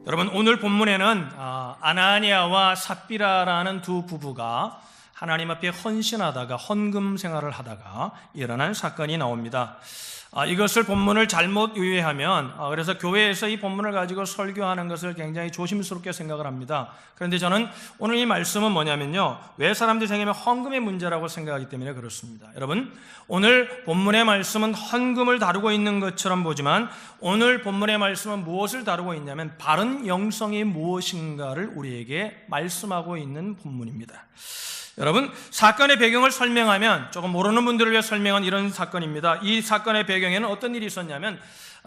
여러분, 오늘 본문에는 아나니아와 삽비라라는 두 부부가 하나님 앞에 헌신하다가 헌금 생활을 하다가 일어난 사건이 나옵니다. 이것을 본문을 잘못 유의하면 그래서 교회에서 이 본문을 가지고 설교하는 것을 굉장히 조심스럽게 생각을 합니다. 그런데 저는 오늘 이 말씀은 뭐냐면요, 왜 사람들이 생각하면 헌금의 문제라고 생각하기 때문에 그렇습니다. 여러분, 오늘 본문의 말씀은 헌금을 다루고 있는 것처럼 보지만 오늘 본문의 말씀은 무엇을 다루고 있냐면 바른 영성이 무엇인가를 우리에게 말씀하고 있는 본문입니다. 여러분, 사건의 배경을 설명하면, 조금 모르는 분들을 위해 설명한 이런 사건입니다. 이 사건의 배경에는 어떤 일이 있었냐면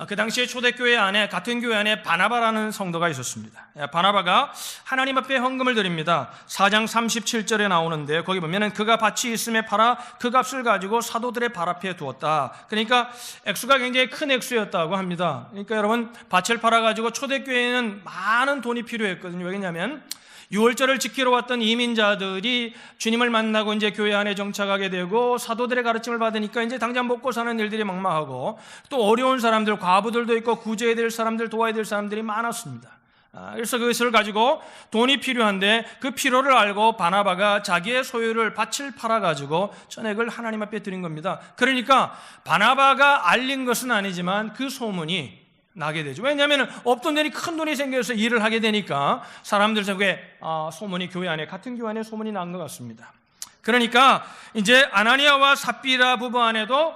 그 당시에 초대교회 안에, 같은 교회 안에 바나바라는 성도가 있었습니다. 바나바가 하나님 앞에 헌금을 드립니다. 4장 37절에 나오는데 거기 보면은 그가 밭이 있음에 팔아 그 값을 가지고 사도들의 발 앞에 두었다. 그러니까 액수가 굉장히 큰 액수였다고 합니다. 그러니까 여러분, 밭을 팔아가지고 초대교회에는 많은 돈이 필요했거든요. 왜냐하면 유월절을 지키러 왔던 이민자들이 주님을 만나고 이제 교회 안에 정착하게 되고 사도들의 가르침을 받으니까 이제 당장 먹고 사는 일들이 막막하고 또 어려운 사람들, 과부들도 있고 구제해야 될 사람들, 도와야 될 사람들이 많았습니다. 그래서 그것을 가지고 돈이 필요한데 그 필요를 알고 바나바가 자기의 소유를 밭을 팔아가지고 전액을 하나님 앞에 드린 겁니다. 그러니까 바나바가 알린 것은 아니지만 그 소문이 나게 되죠. 왜냐하면 없던 돈이 큰 돈이 생겨서 일을 하게 되니까 사람들 속에 소문이, 교회 안에, 같은 교회 안에 소문이 난 것 같습니다. 그러니까 이제 아나니아와 삽비라 부부 안에도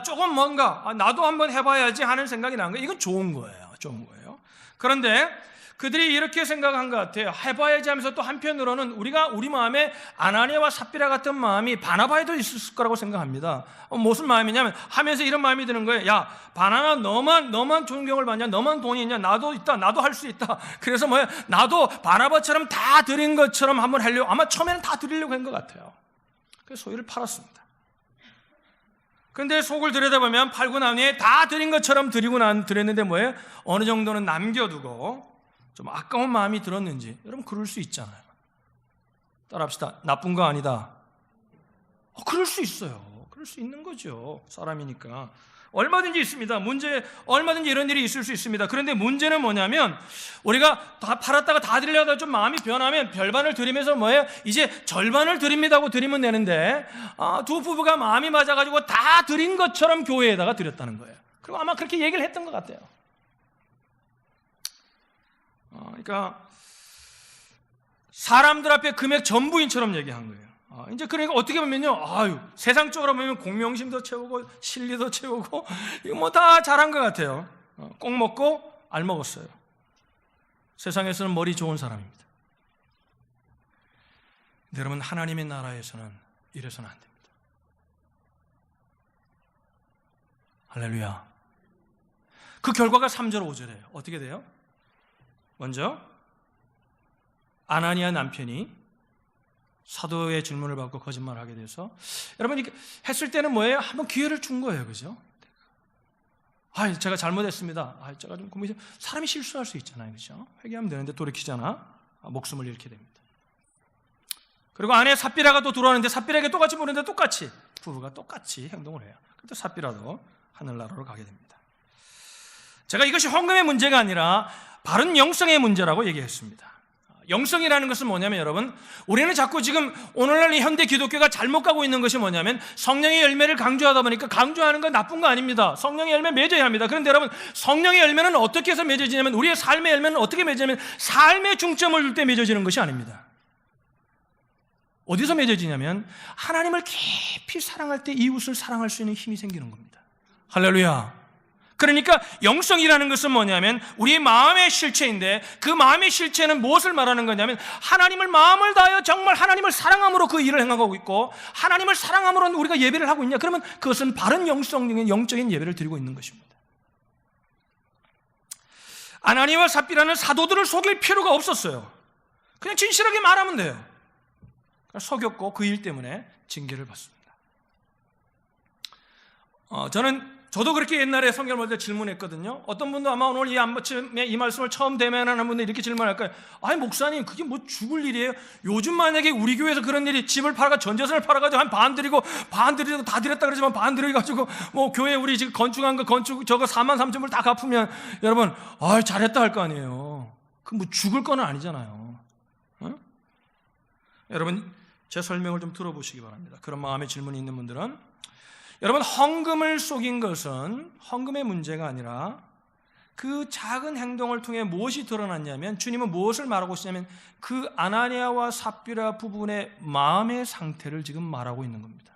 조금 뭔가 나도 한번 해봐야지 하는 생각이 난 거예요. 이건 좋은 거예요. 좋은 거예요. 그런데 그들이 이렇게 생각한 것 같아요. 해봐야지 하면서 또 한편으로는 우리 마음에 아나니아와 삽비라 같은 마음이 바나바에도 있을 거라고 생각합니다. 무슨 마음이냐면 하면서 이런 마음이 드는 거예요. 야, 바나나 너만 존경을 받냐? 너만 돈이 있냐? 나도 있다. 나도 할 수 있다. 그래서 나도 바나바처럼 다 드린 것처럼 한번 하려고, 아마 처음에는 다 드리려고 한 것 같아요. 그래서 소유를 팔았습니다. 그런데 속을 들여다보면 팔고 난 후에 다 드린 것처럼 드렸는데 어느 정도는 남겨두고 좀 아까운 마음이 들었는지, 여러분 그럴 수 있잖아요. 따라합시다. 나쁜 거 아니다. 그럴 수 있어요. 그럴 수 있는 거죠. 사람이니까. 얼마든지 있습니다. 얼마든지 이런 일이 있을 수 있습니다. 그런데 문제는 뭐냐면 우리가 다 팔았다가 다 드리려다가 좀 마음이 변하면 별반을 드리면서 이제 절반을 드립니다고 드리면 되는데 두 부부가 마음이 맞아가지고 다 드린 것처럼 교회에다가 드렸다는 거예요. 그리고 아마 그렇게 얘기를 했던 것 같아요. 그러니까 사람들 앞에 금액 전부인처럼 얘기한 거예요. 이제 그러니까 어떻게 보면요, 세상적으로 보면 공명심도 채우고 실리도 채우고 이거 다 잘한 것 같아요. 꼭 먹고 알 먹었어요. 세상에서는 머리 좋은 사람입니다. 근데 여러분, 하나님의 나라에서는 이래서는 안 됩니다. 할렐루야. 그 결과가 3절 5절이에요. 어떻게 돼요? 먼저 아나니아 남편이 사도의 질문을 받고 거짓말을 하게 돼서, 여러분 이렇게 했을 때는 한번 기회를 준 거예요. 그죠? 제가 잘못했습니다. 제가 좀 사람이 실수할 수 있잖아요. 그죠? 회개하면 되는데 돌이키잖아. 목숨을 잃게 됩니다. 그리고 아내 삽비라가 또 들어왔는데 삽비라에게 똑같이 보는데 부부가 똑같이 행동을 해요. 그때 삽비라도 하늘나라로 가게 됩니다. 제가 이것이 헌금의 문제가 아니라 바른 영성의 문제라고 얘기했습니다. 영성이라는 것은 뭐냐면 여러분, 우리는 자꾸 지금 오늘날 이 현대 기독교가 잘못 가고 있는 것이 뭐냐면 성령의 열매를 강조하다 보니까, 강조하는 건 나쁜 거 아닙니다. 성령의 열매 맺어야 합니다. 그런데 여러분, 성령의 열매는 어떻게 해서 맺어지냐면, 우리의 삶의 열매는 어떻게 맺어지냐면 삶에 중점을 둘 때 맺어지는 것이 아닙니다. 어디서 맺어지냐면 하나님을 깊이 사랑할 때 이웃을 사랑할 수 있는 힘이 생기는 겁니다. 할렐루야. 그러니까 영성이라는 것은 뭐냐면 우리의 마음의 실체인데, 그 마음의 실체는 무엇을 말하는 거냐면 하나님을 마음을 다하여 정말 하나님을 사랑함으로 그 일을 행하고 있고, 하나님을 사랑함으로 우리가 예배를 하고 있냐? 그러면 그것은 바른 영적인 예배를 드리고 있는 것입니다. 아나니아와 삽비라는 사도들을 속일 필요가 없었어요. 그냥 진실하게 말하면 돼요. 속였고 그 일 때문에 징계를 받습니다. 저도 그렇게 옛날에 성경을 볼 때 질문했거든요. 어떤 분도 아마 오늘 이 말씀을 처음 대면하는 분들 이렇게 질문할 거예요. 목사님, 그게 죽을 일이에요? 요즘 만약에 우리 교회에서 그런 일이, 집을 팔아가 전재산을 팔아가지고 한 반 드리고 다 드렸다 그러지만 반 드려가지고 교회 우리 지금 건축한 거 저거 43,000불 다 갚으면 여러분 잘했다 할 거 아니에요. 그 뭐 죽을 건 아니잖아요. 어? 여러분 제 설명을 좀 들어보시기 바랍니다. 그런 마음의 질문이 있는 분들은, 여러분 헌금을 속인 것은 헌금의 문제가 아니라 그 작은 행동을 통해 무엇이 드러났냐면, 주님은 무엇을 말하고 있냐면 그 아나니아와 삽비라 부부의 마음의 상태를 지금 말하고 있는 겁니다.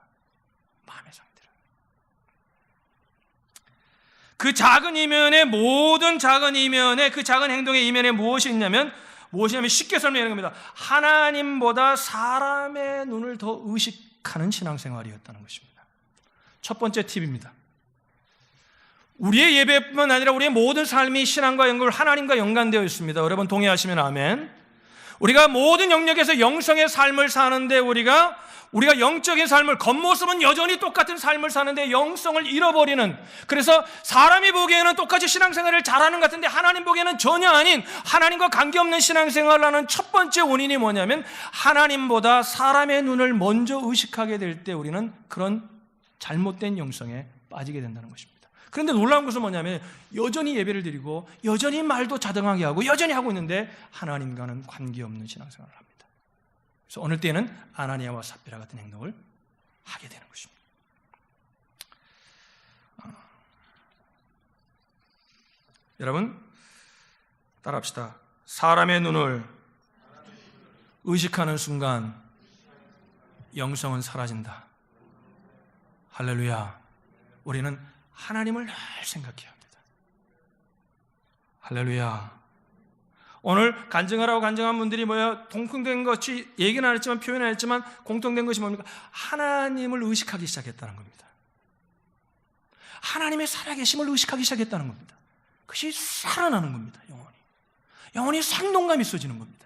마음의 상태를. 그 작은 이면에, 모든 작은 이면에, 그 작은 행동의 이면에 무엇이 있냐면 쉽게 설명하는 겁니다. 하나님보다 사람의 눈을 더 의식하는 신앙생활이었다는 것입니다. 첫 번째 팁입니다. 우리의 예배뿐만 아니라 우리의 모든 삶이 신앙과 하나님과 연관되어 있습니다. 여러분 동의하시면 아멘. 우리가 모든 영역에서 영성의 삶을 사는데 우리가 영적인 삶을, 겉모습은 여전히 똑같은 삶을 사는데 영성을 잃어버리는, 그래서 사람이 보기에는 똑같이 신앙생활을 잘하는 것 같은데 하나님 보기에는 전혀 아닌, 하나님과 관계없는 신앙생활을 하는 첫 번째 원인이 뭐냐면, 하나님보다 사람의 눈을 먼저 의식하게 될 때 우리는 그런 잘못된 영성에 빠지게 된다는 것입니다. 그런데 놀라운 것은 뭐냐면, 여전히 예배를 드리고 여전히 말도 자등하게 하고 여전히 하고 있는데 하나님과는 관계없는 신앙생활을 합니다. 그래서 어느 때는 아나니아와 삽비라 같은 행동을 하게 되는 것입니다. 여러분 따라합시다. 사람의 눈을 의식하는 순간 영성은 사라진다. 할렐루야. 우리는 하나님을 늘 생각해야 합니다. 할렐루야. 오늘 간증하라고 간증한 분들이 공통된 것이, 얘기는 안 했지만 표현은 안 했지만 공통된 것이 뭡니까? 하나님을 의식하기 시작했다는 겁니다. 하나님의 살아계심을 의식하기 시작했다는 겁니다. 그것이 살아나는 겁니다. 영혼이 생동감이 있어지는 겁니다.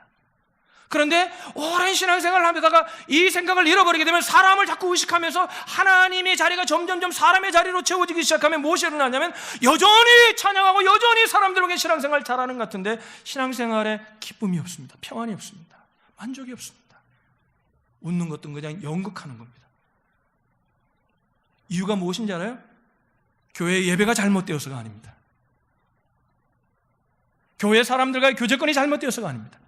그런데 오랜 신앙생활을 하다가 이 생각을 잃어버리게 되면 사람을 자꾸 의식하면서 하나님의 자리가 점점점 사람의 자리로 채워지기 시작하면 무엇이 일어나냐면, 여전히 찬양하고 여전히 사람들에게 신앙생활 잘하는 것 같은데 신앙생활에 기쁨이 없습니다. 평안이 없습니다. 만족이 없습니다. 웃는 것도 그냥 연극하는 겁니다. 이유가 무엇인지 알아요? 교회 예배가 잘못되어서가 아닙니다. 교회 사람들과의 교제권이 잘못되어서가 아닙니다.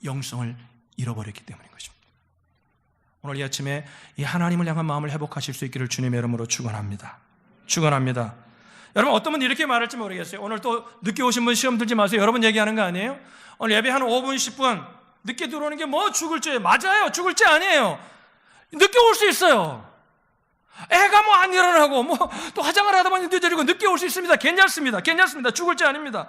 영성을 잃어버렸기 때문인 것입니다. 오늘 이 아침에 이 하나님을 향한 마음을 회복하실 수 있기를 주님의 이름으로 축원합니다. 축원합니다. 여러분 어떤 분 이렇게 말할지 모르겠어요. 오늘 또 늦게 오신 분 시험 들지 마세요. 여러분 얘기하는 거 아니에요? 오늘 예배 한 5분 10분 늦게 들어오는 게 뭐 죽을 죄, 맞아요. 죽을 죄 아니에요. 늦게 올 수 있어요. 애가 뭐 안 일어나고 또 화장을 하다 보니 늦어지고 늦게 올 수 있습니다. 괜찮습니다. 죽을 죄 아닙니다.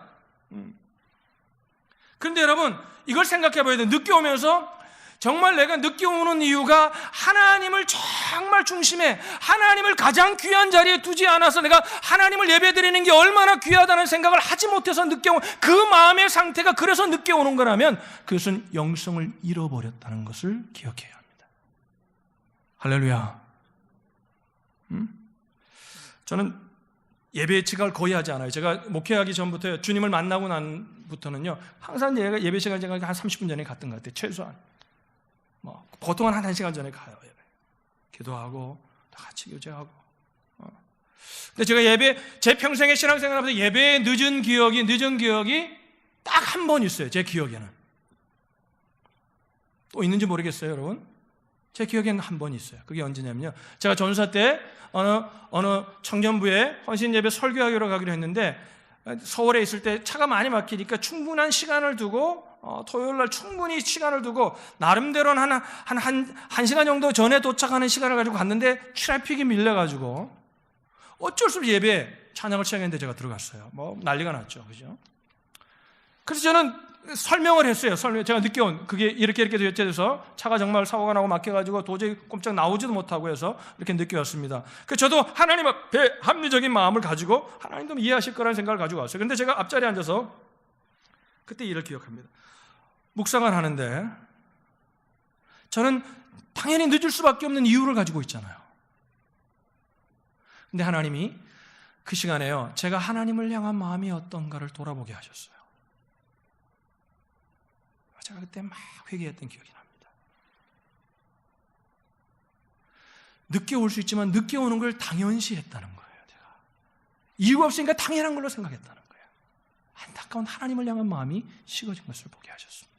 그런데 여러분 이걸 생각해 봐야 돼요. 늦게 오면서 정말 내가 늦게 오는 이유가 하나님을 정말 중심에, 하나님을 가장 귀한 자리에 두지 않아서 내가 하나님을 예배드리는 게 얼마나 귀하다는 생각을 하지 못해서 늦게 온 그 마음의 상태가 그래서 늦게 오는 거라면 그것은 영성을 잃어버렸다는 것을 기억해야 합니다. 할렐루야. 저는 예배 지각을 거의 하지 않아요. 제가 목회하기 전부터 주님을 만나고 난부터는요 항상 예배 시간 제가 한 30분 전에 갔던 것 같아요. 최소한 보통은 한 1시간 전에 가요. 예배 기도하고 같이 교제하고. 근데 제가 제 평생의 신앙생활하면서 예배에 늦은 기억이 딱 한 번 있어요. 제 기억에는. 또 있는지 모르겠어요, 여러분. 제 기억에는 한 번 있어요. 그게 언제냐면요, 제가 전사 때 어느 청년부에 헌신 예배 설교하기로 가기로 했는데 서울에 있을 때 차가 많이 막히니까 충분한 시간을 두고 토요일 날 충분히 시간을 두고 나름대로는 한 시간 정도 전에 도착하는 시간을 가지고 갔는데 트래픽이 밀려가지고 어쩔 수 없이 예배 찬양을 시작했는데 제가 들어갔어요. 난리가 났죠, 그죠? 그래서 저는 설명을 했어요. 제가 늦게 그게 이렇게 돼서 차가 정말 사고가 나고 막혀가지고 도저히 꼼짝 나오지도 못하고 해서 이렇게 늦게 왔습니다. 그래서 저도 하나님 앞에 합리적인 마음을 가지고 하나님도 이해하실 거라는 생각을 가지고 왔어요. 그런데 제가 앞자리에 앉아서 그때 일을 기억합니다. 묵상을 하는데 저는 당연히 늦을 수밖에 없는 이유를 가지고 있잖아요. 근데 하나님이 그 시간에요, 제가 하나님을 향한 마음이 어떤가를 돌아보게 하셨어요. 제가 그때 막 회개했던 기억이 납니다. 늦게 올 수 있지만 늦게 오는 걸 당연시 했다는 거예요. 제가 이유가 없으니까 당연한 걸로 생각했다는 거예요. 안타까운 하나님을 향한 마음이 식어진 것을 보게 하셨습니다.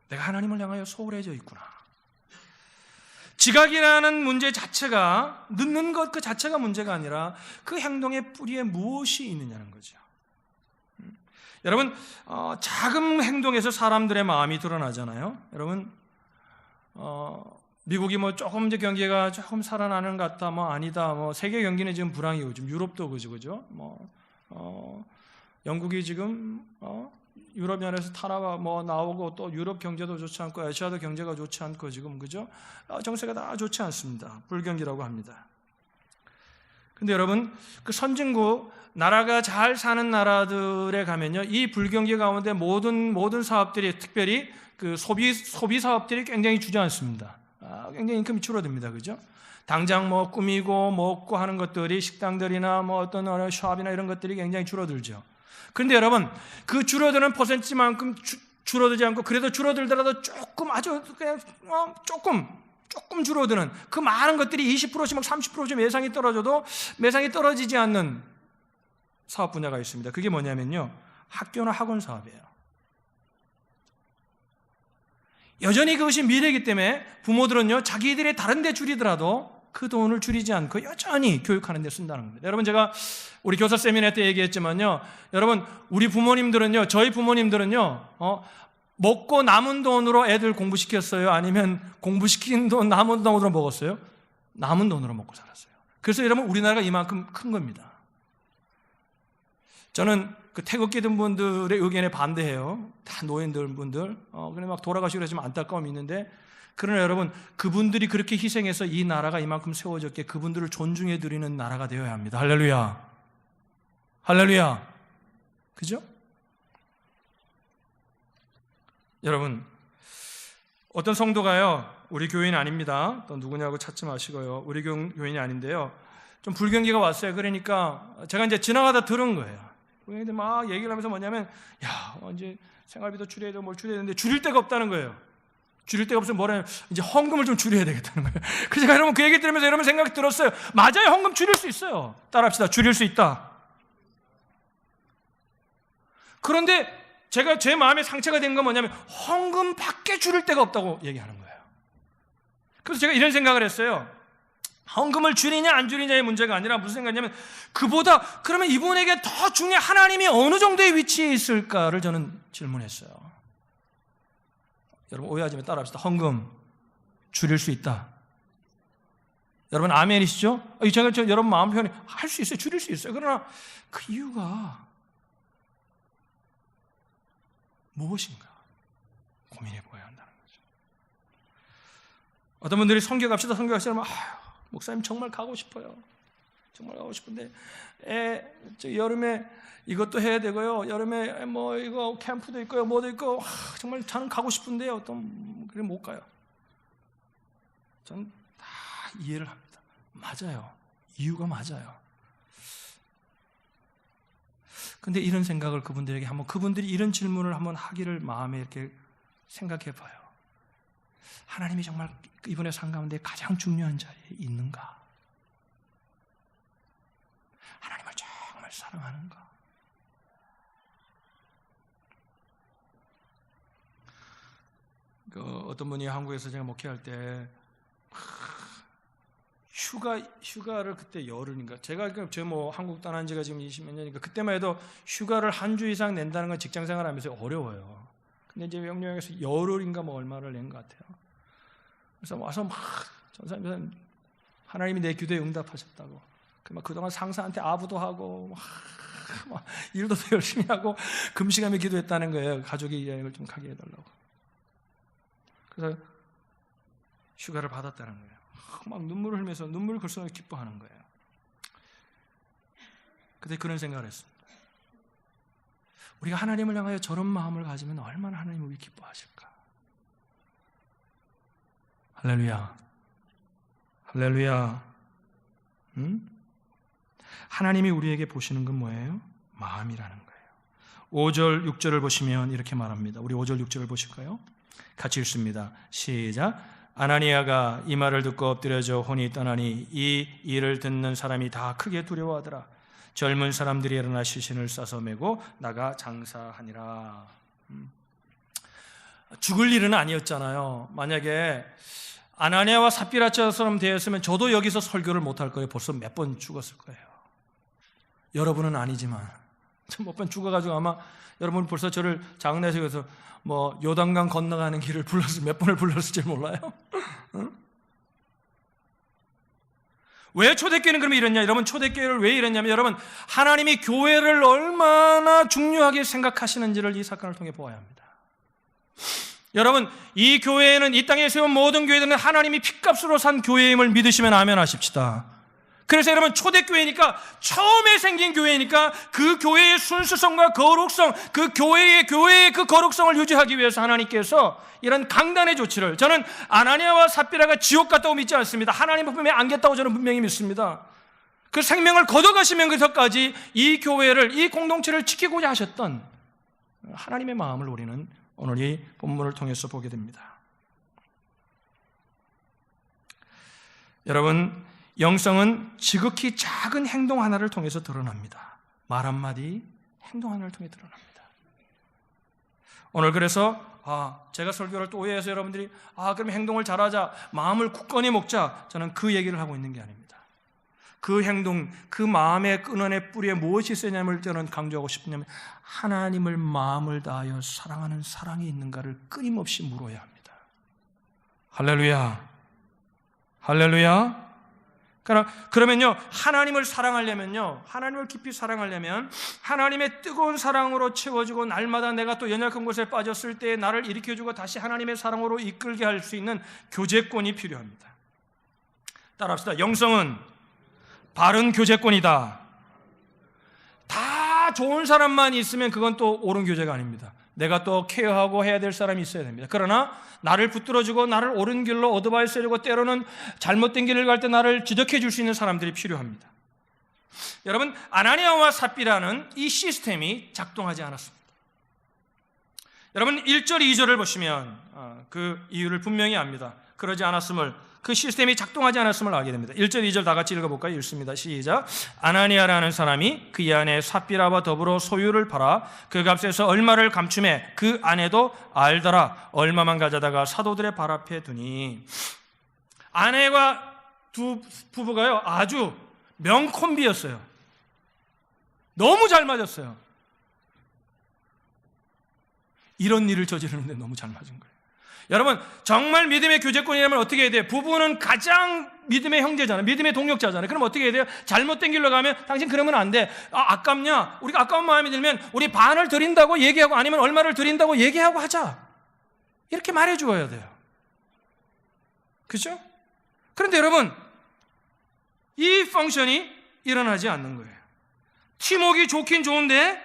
내가 하나님을 향하여 소홀해져 있구나. 지각이라는 문제 자체가, 늦는 것 그 자체가 문제가 아니라 그 행동의 뿌리에 무엇이 있느냐는 거죠. 여러분, 작은 행동에서 사람들의 마음이 드러나잖아요. 여러분, 미국이 뭐 조금 이제 경기가 조금 살아나는 것 같다, 뭐 아니다, 뭐 세계 경기는 지금 불황이고, 지금 유럽도 그죠? 영국이 지금 유럽연에서 타나가 뭐 나오고, 또 유럽 경제도 좋지 않고 아시아도 경제가 좋지 않고 지금 그죠? 정세가 다 좋지 않습니다. 불경기라고 합니다. 근데 여러분, 그 선진국 나라가 잘 사는 나라들에 가면요, 이 불경기 가운데 모든 사업들이, 특별히 그 소비 사업들이 굉장히 주저앉습니다. 굉장히 인컴이 줄어듭니다. 그죠? 당장 뭐 꾸미고 먹고 하는 것들이, 식당들이나 뭐 어떤 샵이나 이런 것들이 굉장히 줄어들죠. 그런데 여러분, 그 줄어드는 퍼센트만큼 줄어들지 않고, 그래도 줄어들더라도 조금, 아주 그냥 조금 줄어드는 그 많은 것들이 20%씩 막 30%씩 매상이 떨어지지 않는 사업 분야가 있습니다. 그게 뭐냐면요, 학교나 학원 사업이에요. 여전히 그것이 미래이기 때문에 부모들은요, 자기들이 다른 데 줄이더라도 그 돈을 줄이지 않고 여전히 교육하는 데 쓴다는 겁니다. 여러분, 제가 우리 교사 세미나 때 얘기했지만요, 여러분, 우리 부모님들은요, 저희 부모님들은요, 먹고 남은 돈으로 애들 공부시켰어요? 아니면 공부시킨 돈 남은 돈으로 먹었어요? 남은 돈으로 먹고 살았어요. 그래서 여러분, 우리나라가 이만큼 큰 겁니다. 저는 그 태극기든 분들의 의견에 반대해요. 다 노인들 분들. 그래 막 돌아가시고 그러지만 안타까움이 있는데, 그러나 여러분, 그분들이 그렇게 희생해서 이 나라가 이만큼 세워졌기에 그분들을 존중해 드리는 나라가 되어야 합니다. 할렐루야. 할렐루야. 그죠? 여러분, 어떤 성도가요, 우리 교인 아닙니다. 또 누구냐고 찾지 마시고요. 우리 교인이 아닌데요, 좀 불경기가 왔어요. 그러니까 제가 이제 지나가다 들은 거예요. 근데 막 얘기를 하면서 뭐냐면, 야, 이제 생활비도 줄여야 되고 뭘 줄여야 되는데 줄일 데가 없다는 거예요. 줄일 데가 없으면 뭐라, 이제 헌금을 좀 줄여야 되겠다는 거예요. 그래서 제가 여러분 그 얘기 들으면서 여러분 생각이 들었어요. 맞아요, 헌금 줄일 수 있어요. 따라합시다. 줄일 수 있다. 그런데 제가 제 마음에 상처가 된 건 뭐냐면, 헌금밖에 줄일 데가 없다고 얘기하는 거예요. 그래서 제가 이런 생각을 했어요. 헌금을 줄이냐 안 줄이냐의 문제가 아니라 무슨 생각이냐면, 그보다 그러면 이분에게 더 중요한 하나님이 어느 정도의 위치에 있을까를 저는 질문했어요. 여러분 오해하지 말고 따라합시다. 헌금 줄일 수 있다. 여러분 아멘이시죠? 제가 여러분 마음 표현에 할 수 있어요. 줄일 수 있어요. 그러나 그 이유가 무엇인가 고민해 보아야 한다는 거죠. 어떤 분들이 선교 갑시다 하면, 목사님 정말 가고 싶어요. 정말 가고 싶은데 여름에 이것도 해야 되고요. 여름에 뭐 이거 캠프도 있고요. 뭐도 있고, 정말 저는 가고 싶은데요. 또 그래 못 가요. 저는 다 이해를 합니다. 맞아요. 이유가 맞아요. 근데 이런 생각을 그분들에게 그분들이 이런 질문을 한번 하기를 마음에 이렇게 생각해 봐요. 하나님이 정말 이분의 삶 가운데 가장 중요한 자리에 있는가? 하나님을 정말 사랑하는가? 어떤 분이 한국에서 제가 목회할 때 휴가를 그때 여름인가, 제가 한국 떠난 지가 지금 20몇 년이니까 그때만 해도 휴가를 한 주 이상 낸다는 건 직장 생활하면서 어려워요. 근데 이제 명령에서 열흘인가 뭐 얼마를 낸 것 같아요. 그래서 와서 막 전사님, 하나님이 내 기도에 응답하셨다고, 그동안 상사한테 아부도 하고 막 일도 더 열심히 하고 금식하며 기도했다는 거예요. 가족이 여행을 좀 가게 해달라고. 그래서 휴가를 받았다는 거예요. 막 눈물을 흘리면서 눈물을 글썽이며 기뻐하는 거예요. 그때 그런 생각을 했습니다. 우리가 하나님을 향하여 저런 마음을 가지면 얼마나 하나님을 우리 기뻐하실까? 할렐루야. 할렐루야. 하나님이 우리에게 보시는 건 뭐예요? 마음이라는 거예요. 5절, 6절을 보시면 이렇게 말합니다. 우리 5절, 6절을 보실까요? 같이 읽습니다. 시작. 아나니아가 이 말을 듣고 엎드려져 혼이 떠나니 이 일을 듣는 사람이 다 크게 두려워하더라. 젊은 사람들이 일어나 시신을 싸서 메고 나가 장사하니라. 죽을 일은 아니었잖아요. 만약에 아나니아와 삽비라처럼 되었으면 저도 여기서 설교를 못할 거예요. 벌써 몇 번 죽었을 거예요. 여러분은 아니지만 몇 번 죽어가지고 아마 여러분 벌써 저를 장례식에서 요단강 건너가는 길을 몇 번을 불렀을지 몰라요. 응? 왜 초대교회는 그러면 이랬냐? 여러분, 초대교회를 왜 이랬냐면, 여러분, 하나님이 교회를 얼마나 중요하게 생각하시는지를 이 사건을 통해 보아야 합니다. 여러분, 이 교회는, 이 땅에 세운 모든 교회들은 하나님이 핏값으로 산 교회임을 믿으시면 아멘 하십시다. 그래서 여러분, 초대교회니까, 처음에 생긴 교회니까 그 교회의 순수성과 거룩성, 그 교회의 그 거룩성을 유지하기 위해서 하나님께서 이런 강단의 조치를, 저는 아나니아와 삽비라가 지옥 갔다고 믿지 않습니다. 하나님 분명히 안겠다고 저는 분명히 믿습니다. 그 생명을 걷어가시면서까지 이 교회를, 이 공동체를 지키고자 하셨던 하나님의 마음을 우리는 오늘 이 본문을 통해서 보게 됩니다. 여러분, 영성은 지극히 작은 행동 하나를 통해서 드러납니다. 말 한마디, 행동 하나를 통해 드러납니다. 오늘 그래서 제가 설교를 또 오해해서 여러분들이 그럼 행동을 잘하자, 마음을 굳건히 먹자, 저는 그 얘기를 하고 있는 게 아닙니다. 그 행동, 그 마음의 근원의 뿌리에 무엇이 있느냐를 저는 강조하고 싶으냐면, 하나님을 마음을 다하여 사랑하는 사랑이 있는가를 끊임없이 물어야 합니다. 할렐루야, 할렐루야. 그러면요, 하나님을 사랑하려면요, 하나님을 깊이 사랑하려면 하나님의 뜨거운 사랑으로 채워지고 날마다 내가 또 연약한 곳에 빠졌을 때 나를 일으켜주고 다시 하나님의 사랑으로 이끌게 할 수 있는 교제권이 필요합니다. 따라합시다. 영성은 바른 교제권이다. 다 좋은 사람만 있으면 그건 또 옳은 교제가 아닙니다. 내가 또 케어하고 해야 될 사람이 있어야 됩니다. 그러나 나를 붙들어주고 나를 옳은 길로 어드바이스 해주고 때로는 잘못된 길을 갈 때 나를 지적해 줄 수 있는 사람들이 필요합니다. 여러분, 아나니아와 삽비라는 이 시스템이 작동하지 않았습니다. 여러분, 1절, 2절을 보시면 그 이유를 분명히 압니다. 그러지 않았음을, 그 시스템이 작동하지 않았음을 알게 됩니다. 1절, 2절 다 같이 읽어볼까요? 읽습니다. 시작. 아나니아라는 사람이 그의 아내 삽비라와 더불어 소유를 팔아 그 값에서 얼마를 감춤해 그 아내도 알더라. 얼마만 가져다가 사도들의 발 앞에 두니. 아내와 두 부부가요, 아주 명콤비였어요. 너무 잘 맞았어요. 이런 일을 저지르는데 너무 잘 맞은 거예요. 여러분, 정말 믿음의 교제권이라면 어떻게 해야 돼요? 부부는 가장 믿음의 형제잖아요. 믿음의 동력자잖아요. 그럼 어떻게 해야 돼요? 잘못된 길로 가면 당신 그러면 안 돼. 아깝냐? 우리가 아까운 마음이 들면 우리 반을 드린다고 얘기하고, 아니면 얼마를 드린다고 얘기하고 하자. 이렇게 말해 주어야 돼요. 그렇죠? 그런데 여러분, 이 펑션이 일어나지 않는 거예요. 팀워크가 좋긴 좋은데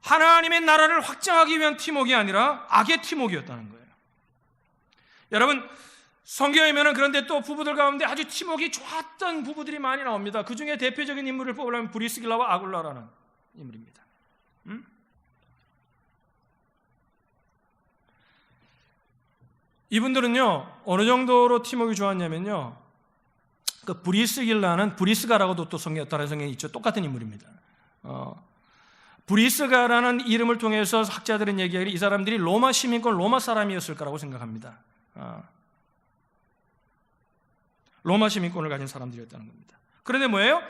하나님의 나라를 확장하기 위한 팀워크가 아니라 악의 팀워크였다는 거예요. 여러분, 성경에 보면 그런데 또 부부들 가운데 아주 팀워크가 좋았던 부부들이 많이 나옵니다. 그 중에 대표적인 인물을 뽑으려면 브리스길라와 아굴라라는 인물입니다. 이분들은요, 어느 정도로 팀워크가 좋았냐면요, 그 브리스길라는, 브리스가라고도 또 다른 성경이 있죠. 똑같은 인물입니다. 브리스가라는 이름을 통해서 학자들은 얘기하기를 이 사람들이 로마 시민권, 로마 사람이었을 거라고 생각합니다. 로마 시민권을 가진 사람들이었다는 겁니다. 그런데 뭐예요?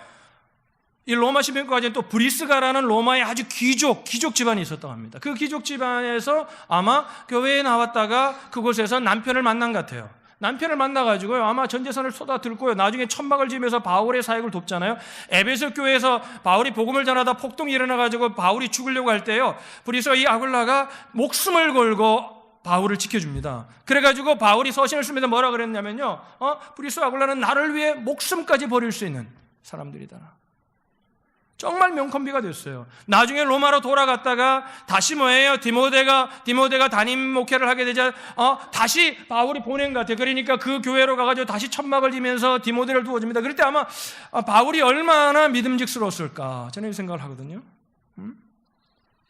이 로마 시민권을 가진 또 브리스가라는 로마의 아주 귀족 집안이 있었다고 합니다. 그 귀족 집안에서 아마 교회에 나왔다가 그곳에서 남편을 만난 것 같아요. 남편을 만나가지고요, 아마 전 재산을 쏟아들고요, 나중에 천막을 지으면서 바울의 사역을 돕잖아요. 에베소 교회에서 바울이 복음을 전하다 폭동이 일어나가지고 바울이 죽으려고 할 때요, 브리스가 이 아굴라가 목숨을 걸고 바울을 지켜줍니다. 그래가지고 바울이 서신을 쓰면서 뭐라 그랬냐면요, 브리스 아굴라는 나를 위해 목숨까지 버릴 수 있는 사람들이다. 정말 명콤비가 됐어요. 나중에 로마로 돌아갔다가 다시 뭐예요? 디모데가 담임 목회를 하게 되자 다시 바울이 보낸 것 같아요. 그러니까 그 교회로 가가지고 다시 천막을 지면서 디모데를 두어줍니다. 그럴 때 아마 바울이 얼마나 믿음직스러웠을까, 저는 이 생각을 하거든요.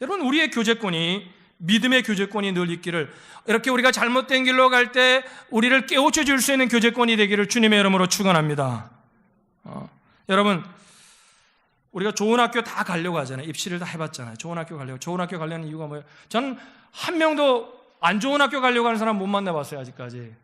여러분, 우리의 교제권이, 믿음의 교제권이 늘 있기를, 이렇게 우리가 잘못된 길로 갈 때 우리를 깨우쳐 줄 수 있는 교제권이 되기를 주님의 이름으로 축원합니다. 여러분, 우리가 좋은 학교 다 가려고 하잖아요. 입시를 다 해봤잖아요. 좋은 학교 가려고. 좋은 학교 가려는 이유가 뭐예요? 저는 한 명도 안 좋은 학교 가려고 하는 사람 못 만나봤어요, 아직까지.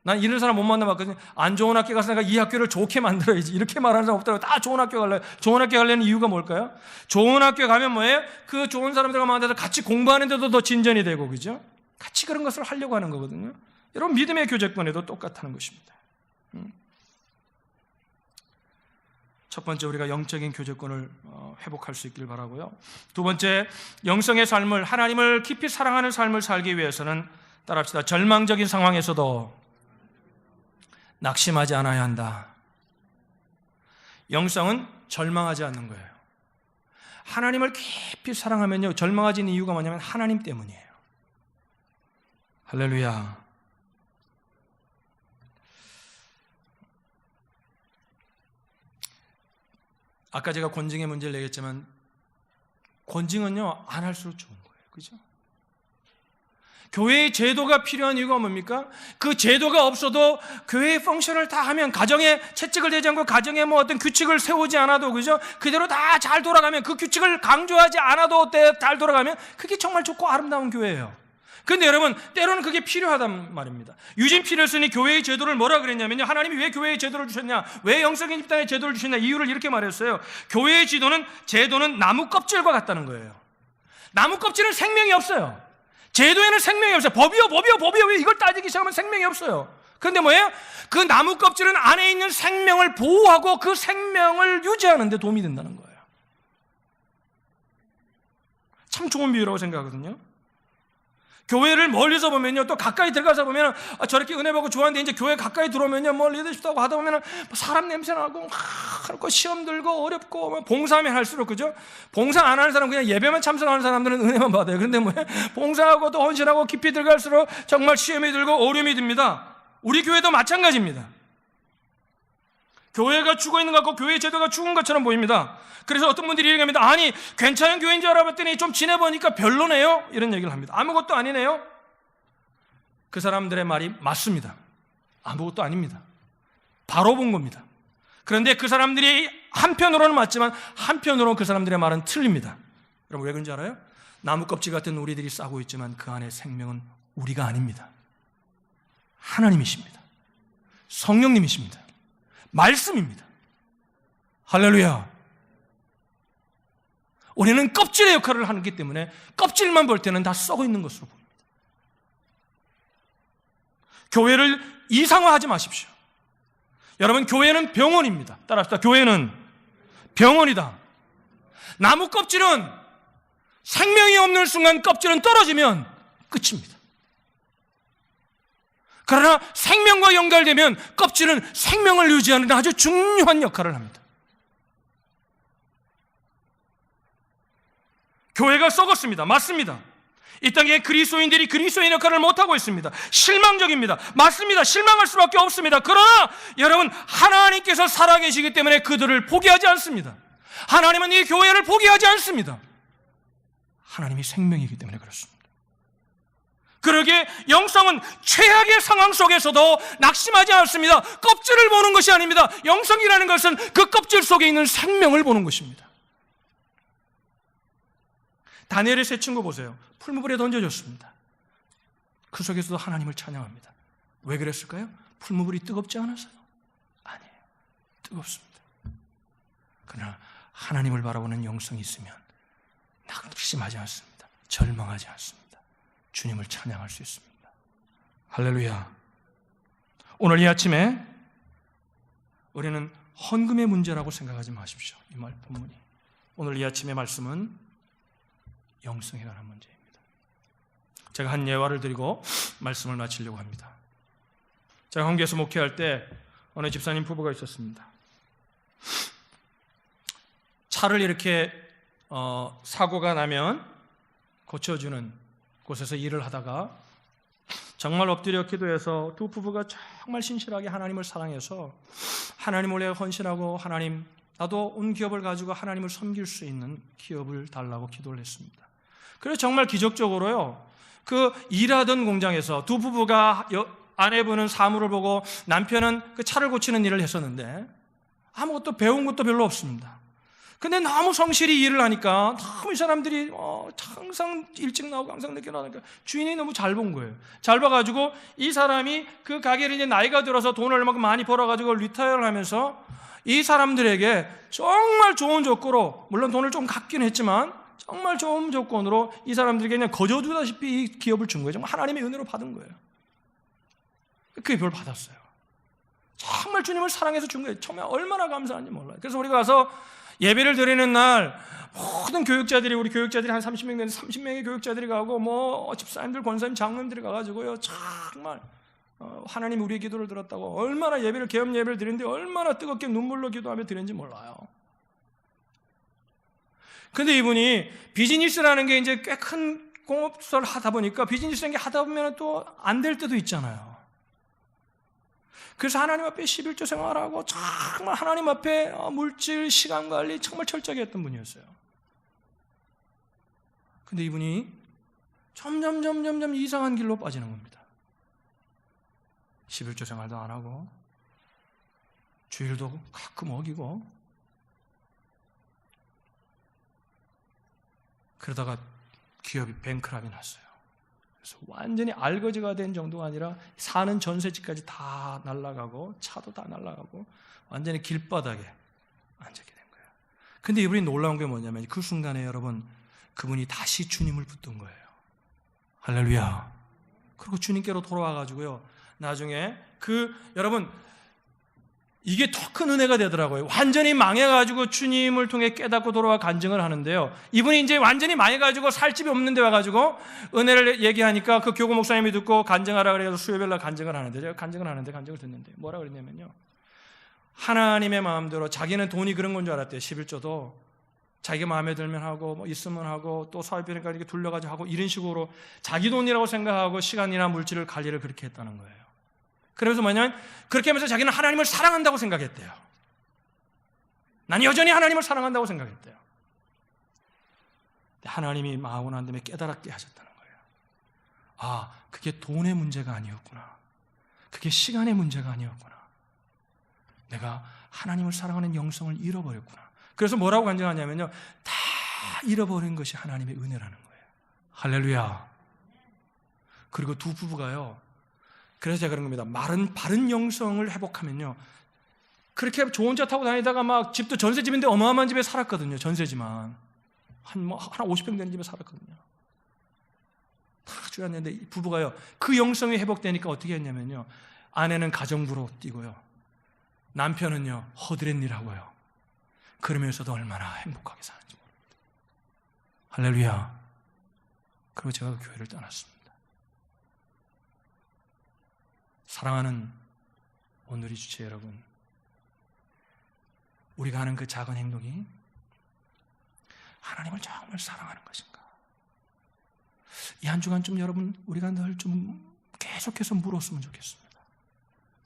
난 이런 사람 못 만나봤거든요. 안 좋은 학교 가서 내가 이 학교를 좋게 만들어야지, 이렇게 말하는 사람 없더라고요. 다 좋은 학교 가려고. 좋은 학교 가려는 이유가 뭘까요? 좋은 학교 가면 뭐예요? 그 좋은 사람들과 만나서 같이 공부하는데도 더 진전이 되고, 그죠? 같이 그런 것을 하려고 하는 거거든요. 여러분, 믿음의 교제권에도 똑같다는 것입니다. 첫 번째, 우리가 영적인 교제권을 회복할 수 있길 바라고요. 두 번째, 영성의 삶을, 하나님을 깊이 사랑하는 삶을 살기 위해서는 따라합시다. 절망적인 상황에서도 낙심하지 않아야 한다. 영성은 절망하지 않는 거예요. 하나님을 깊이 사랑하면요, 절망하지 않는 이유가 뭐냐면 하나님 때문이에요. 할렐루야. 아까 제가 권징의 문제를 얘기했지만 권징은요, 안 할수록 좋은 거예요. 그죠? 교회의 제도가 필요한 이유가 뭡니까? 그 제도가 없어도 교회의 펑션을 다 하면, 가정에 채찍을 대지 않고 가정에 뭐 어떤 규칙을 세우지 않아도, 그죠? 그대로 다 잘 돌아가면, 그 규칙을 강조하지 않아도 잘 돌아가면 그게 정말 좋고 아름다운 교회예요. 근데 여러분, 때로는 그게 필요하단 말입니다. 유진 피터슨이 교회의 제도를 뭐라 그랬냐면요, 하나님이 왜 교회의 제도를 주셨냐, 왜 영성의 집단의 제도를 주셨냐, 이유를 이렇게 말했어요. 교회의 제도는 나무 껍질과 같다는 거예요. 나무 껍질은 생명이 없어요. 제도에는 생명이 없어요. 법이요. 왜 이걸 따지기 시작하면 생명이 없어요. 그런데 뭐예요? 그 나무 껍질은 안에 있는 생명을 보호하고 그 생명을 유지하는 데 도움이 된다는 거예요. 참 좋은 비유라고 생각하거든요. 교회를 멀리서 보면요, 또 가까이 들어가서 보면 저렇게 은혜 받고 좋아하는데, 이제 교회 가까이 들어오면요, 뭐 리더십도 하고 하다 보면 사람 냄새 나고, 시험 들고 어렵고, 봉사하면 할수록, 그죠? 봉사 안 하는 사람, 그냥 예배만 참석하는 사람들은 은혜만 받아요. 그런데 뭐 봉사하고 또 헌신하고 깊이 들어갈수록 정말 시험이 들고 어려움이 듭니다. 우리 교회도 마찬가지입니다. 교회가 죽어 있는 것 같고 교회 제도가 죽은 것처럼 보입니다. 그래서 어떤 분들이 얘기합니다. 아니, 괜찮은 교회인 줄 알아봤더니 좀 지내보니까 별로네요, 이런 얘기를 합니다. 아무것도 아니네요. 그 사람들의 말이 맞습니다. 아무것도 아닙니다. 바로 본 겁니다. 그런데 그 사람들이 한편으로는 맞지만 한편으로는 그 사람들의 말은 틀립니다. 여러분, 왜 그런지 알아요? 나무 껍질 같은 우리들이 싸고 있지만 그 안에 생명은 우리가 아닙니다. 하나님이십니다. 성령님이십니다. 말씀입니다. 할렐루야. 우리는 껍질의 역할을 하기 때문에 껍질만 볼 때는 다 썩어 있는 것으로 보입니다. 교회를 이상화하지 마십시오. 여러분, 교회는 병원입니다. 따라합시다. 교회는 병원이다. 나무 껍질은 생명이 없는 순간 껍질은 떨어지면 끝입니다. 그러나 생명과 연결되면 껍질은 생명을 유지하는 데 아주 중요한 역할을 합니다. 교회가 썩었습니다. 맞습니다. 이 땅에 그리스도인들이 그리스도인 역할을 못하고 있습니다. 실망적입니다. 맞습니다. 실망할 수밖에 없습니다. 그러나 여러분, 하나님께서 살아계시기 때문에 그들을 포기하지 않습니다. 하나님은 이 교회를 포기하지 않습니다. 하나님이 생명이기 때문에 그렇습니다. 그러기에 영성은 최악의 상황 속에서도 낙심하지 않습니다. 껍질을 보는 것이 아닙니다. 영성이라는 것은 그 껍질 속에 있는 생명을 보는 것입니다. 다니엘의 세 친구 보세요. 풀무불에 던져졌습니다. 그 속에서도 하나님을 찬양합니다. 왜 그랬을까요? 풀무불이 뜨겁지 않아서요? 아니에요. 뜨겁습니다. 그러나 하나님을 바라보는 영성이 있으면 낙심하지 않습니다. 절망하지 않습니다. 주님을 찬양할 수 있습니다. 할렐루야. 오늘 이 아침에 우리는 헌금의 문제라고 생각하지 마십시오. 이 말 본문이. 오늘 이 아침의 말씀은 영성에 관한 문제입니다. 제가 한 예화를 드리고 말씀을 마치려고 합니다. 제가 한교에서 목회할 때 어느 집사님 부부가 있었습니다. 차를 이렇게 사고가 나면 고쳐주는 곳에서 일을 하다가 정말 엎드려 기도해서 두 부부가 정말 신실하게 하나님을 사랑해서 하나님을 위해 헌신하고, 하나님, 나도 온 기업을 가지고 하나님을 섬길 수 있는 기업을 달라고 기도를 했습니다. 그래서 정말 기적적으로요, 그 일하던 공장에서 두 부부가 아내분은 사무를 보고 남편은 그 차를 고치는 일을 했었는데 아무것도 배운 것도 별로 없습니다. 근데 너무 성실히 일을 하니까 너무 이 사람들이 항상 일찍 나오고 항상 늦게 나오니까 주인이 너무 잘 본 거예요. 잘 봐가지고 이 사람이 그 가게를 이제 나이가 들어서 돈을 얼마큼 많이 벌어가지고 리타이어를 하면서 이 사람들에게 정말 좋은 조건으로, 물론 돈을 좀 갚긴 했지만 정말 좋은 조건으로 이 사람들에게 그냥 거저주다시피 이 기업을 준 거예요. 정말 하나님의 은혜로 받은 거예요. 그 예배를 받았어요. 정말 주님을 사랑해서 준 거예요. 정말 얼마나 감사한지 몰라요. 그래서 우리가 가서 예배를 드리는 날 모든 교육자들이, 우리 교육자들이 한 30명 되는 30명의 교육자들이 가고 뭐 집사님들, 권사님, 장로님들이 가가지고요, 정말 하나님 우리의 기도를 들었다고 얼마나 예배를, 개업 예배를 드리는데 얼마나 뜨겁게 눈물로 기도하며 드렸는지 몰라요. 근데 이분이 비즈니스라는 게 이제 꽤 큰 공업사를 하다 보니까 비즈니스라는 게 하다 보면 또 안 될 때도 있잖아요. 그래서 하나님 앞에 11조 생활하고 정말 하나님 앞에 물질, 시간 관리 정말 철저하게 했던 분이었어요. 근데 이분이 점점 이상한 길로 빠지는 겁니다. 11조 생활도 안 하고 주일도 가끔 어기고, 그러다가 기업이 뱅크랍이 났어요. 그래서 완전히 알거지가 된 정도가 아니라 사는 전세집까지 다 날아가고 차도 다 날아가고 완전히 길바닥에 앉게 된 거예요. 근데 이분이 놀라운 게 뭐냐면 그 순간에 여러분, 그분이 다시 주님을 붙든 거예요. 할렐루야. 그리고 주님께로 돌아와가지고요, 나중에 여러분, 이게 더 큰 은혜가 되더라고요. 완전히 망해가지고 주님을 통해 깨닫고 돌아와 간증을 하는데요, 이분이 이제 완전히 망해가지고 살 집이 없는데 와가지고 은혜를 얘기하니까 그 교구 목사님이 듣고 간증하라 그래서 수요일날 간증을 하는데, 제가 간증을 듣는데 뭐라 그랬냐면요, 하나님의 마음대로 자기는 돈이 그런 건 줄 알았대요. 11조도 자기가 마음에 들면 하고 뭐 있으면 하고 또 사회비니까 이렇게 둘러가지고 하고 이런 식으로 자기 돈이라고 생각하고 시간이나 물질을 관리를 그렇게 했다는 거예요. 그러면서 뭐냐면 그렇게 하면서 자기는 하나님을 사랑한다고 생각했대요. 난 여전히 하나님을 사랑한다고 생각했대요. 하나님이 마하고 난 다음에 깨달았게 하셨다는 거예요. 아, 그게 돈의 문제가 아니었구나. 그게 시간의 문제가 아니었구나. 내가 하나님을 사랑하는 영성을 잃어버렸구나. 그래서 뭐라고 간증하냐면요, 다 잃어버린 것이 하나님의 은혜라는 거예요. 할렐루야. 그리고 두 부부가요, 그래서 제가 그런 겁니다. 바른 영성을 회복하면요, 그렇게 좋은 차 타고 다니다가 막 집도 전세집인데 어마어마한 집에 살았거든요. 전세지만 한 50평 되는 집에 살았거든요. 다 주였는데 부부가요, 그 영성이 회복되니까 어떻게 했냐면요, 아내는 가정부로 뛰고요, 남편은요 허드렛 일하고요. 그러면서도 얼마나 행복하게 사는지 모릅니다. 할렐루야. 그리고 제가 그 교회를 떠났습니다. 사랑하는 오늘의 주체 여러분, 우리가 하는 그 작은 행동이 하나님을 정말 사랑하는 것인가? 이 한 주간 좀 여러분, 우리가 늘 좀 계속해서 물었으면 좋겠습니다.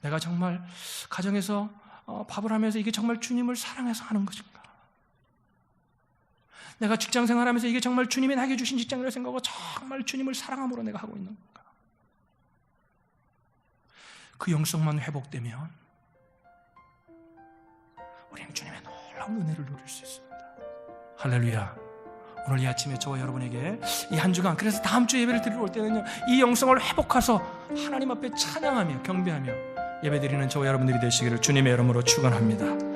내가 정말 가정에서 밥을 하면서 이게 정말 주님을 사랑해서 하는 것인가? 내가 직장 생활하면서 이게 정말 주님이 나에게 주신 직장이라고 생각하고 정말 주님을 사랑함으로 내가 하고 있는 건가? 그 영성만 회복되면 우리는 주님의 놀라운 은혜를 누릴 수 있습니다. 할렐루야. 오늘 이 아침에 저와 여러분에게 이 한 주간, 그래서 다음 주 예배를 드리러 올 때는요, 이 영성을 회복해서 하나님 앞에 찬양하며 경배하며 예배드리는 저와 여러분들이 되시기를 주님의 이름으로 축원합니다.